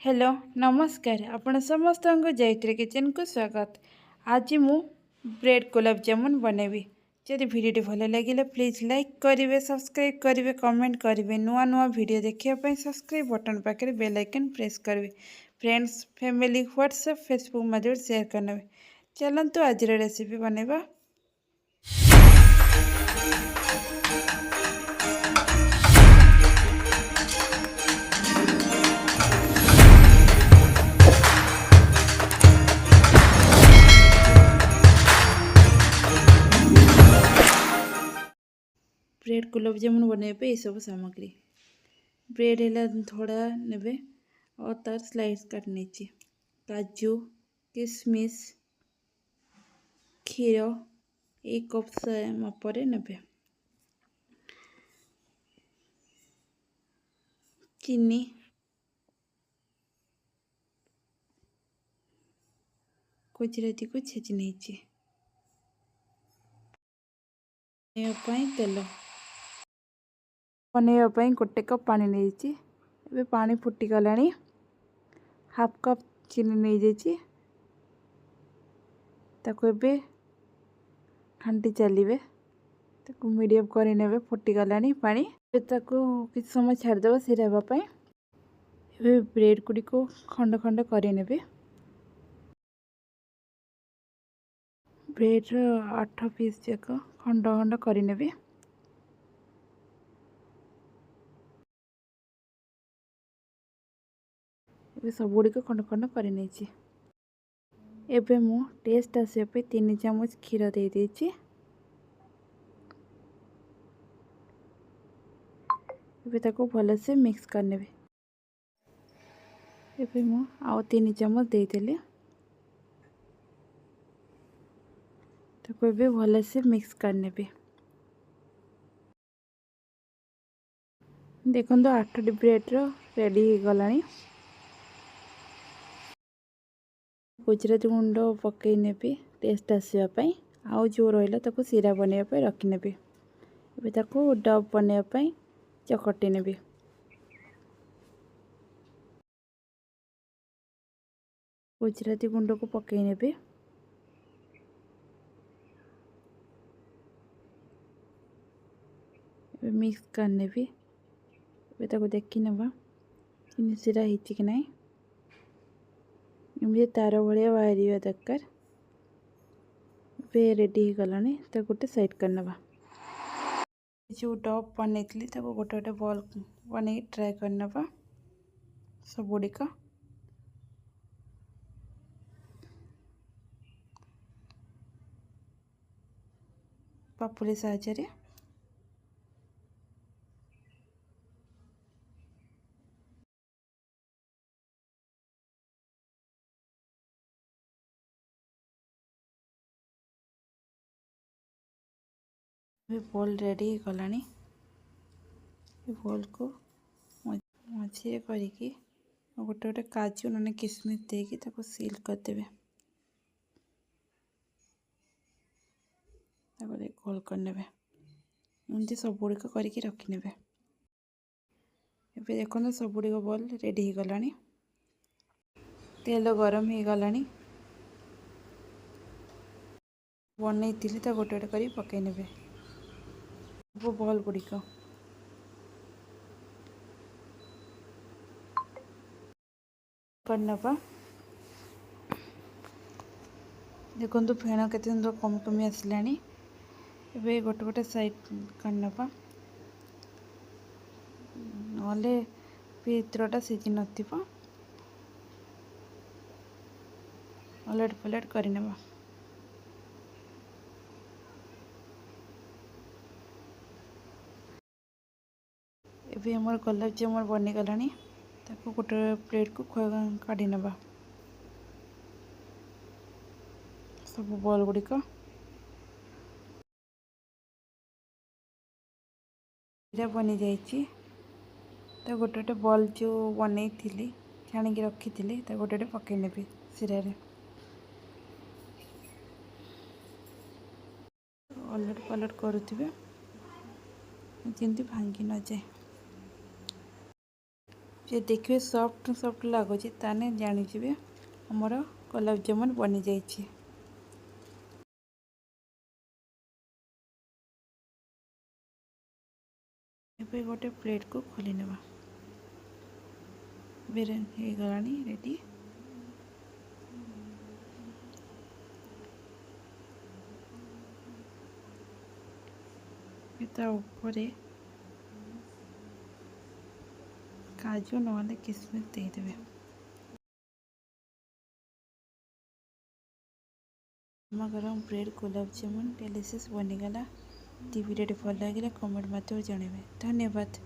Hello नमस्कार आपण समस्त जयत्री किचन को स्वागत। आज मु ब्रेड गुलाब जामुन बनैबी। जदि वीडियो भल लगे प्लीज लाइक करेंगे, सब्सक्राइब करेंगे, कमेंट करेंगे। नुआ नुआ वीडियो देखापी सब्सक्राइब बटन पाखे बेल आइकन प्रेस करेंगे। फ्रेंड्स फैमिली व्हाट्सएप फेसबुक मध्य शेयर करने। चलतु आज रेसिपी बनैबा। ब्रेड गुलाब जामुन बनैबे ये सब सामग्री। ब्रेड है थोड़ा ने और तार स्लाइस काट नहीं, काजू किशमिश क्षीर एक कप मापर ने, चीनी गुजराती को छेची नहीं, तेल बनैबा गोटे कप पानी नहीं। पानी फुटिगला, हाफ कप चीनी नहीं जाइए। घाटी चलिए मीडियम कर फुटिगला पानी कि समय छाड़देव सिरावाई। ब्रेड गुड़ी को खंड खंड करे। ब्रेड 8 पीस जाक खंड खंड करे। सब गुड़ी खंड खंड कर मु टेस्ट आसपे 3 चामच क्षीर दे देछि। भल से मिक्स करने। मु आउ 3 चामच देदेली। भल से मिक्स करने। देखो 8 ब्रेड रेडी हो गला। गुजराती गुंड पकई ने टेस्ट आसवाई। आउ जो रहा सीरा बनवाई रखने। डब बनवाई चकटी ने। गुजराती गुंड को पकई ने। मिक्स करने देखी ना सीरा कि ना इमती तार भाया बाहर दरकार। रेडी हो गला गोटे साइड करना। जो डब बनई गोटे गोटे बॉल बन ट्राए करना सब गुड़िक। पापुली साहाय्य बॉल रेडी हो गला। बॉल को मझे करके गोटे गोटे काजू ना किशमिश देकी सील करदे। गोल करने एमती सब गुड़िक करके रखने। देखो सब गुड़िक बॉल रेडी हो गला। तेल गरम हो गला। बनई गोटे गोटे कर पकई ने बॉल गुड़िक। करना देखो फेण के कम कमी आसला। गोटे गोटे साइड करना ना भितरटा सीझी न अलट पलट करने। एबे हमर गुलाब जामुन बनी गला। गोटे प्लेट को काढ़ी नवा। सब बॉल गुड़िक बनी जाइए। गोटे गोटे बॉल जो बनई छाणी रखी गोटे गोटे पकई ने सिरा अलट पलट करुवे जमी भांगी न जाए। जे देखिए सॉफ्ट सॉफ्ट लगुच ताने जानिए हमर गुलाब जामुन बनी जाइए। एबे गोटे प्लेट को खोली नेबा। बिरयानी हो गलानी रेडी। ता ऊपर काजू ना किसमिस देदेवे। गरमा गरम bread gulab jamun delicious बनीगला। Video भल लगे कमेंट मध्य जनइबे। धन्यवाद।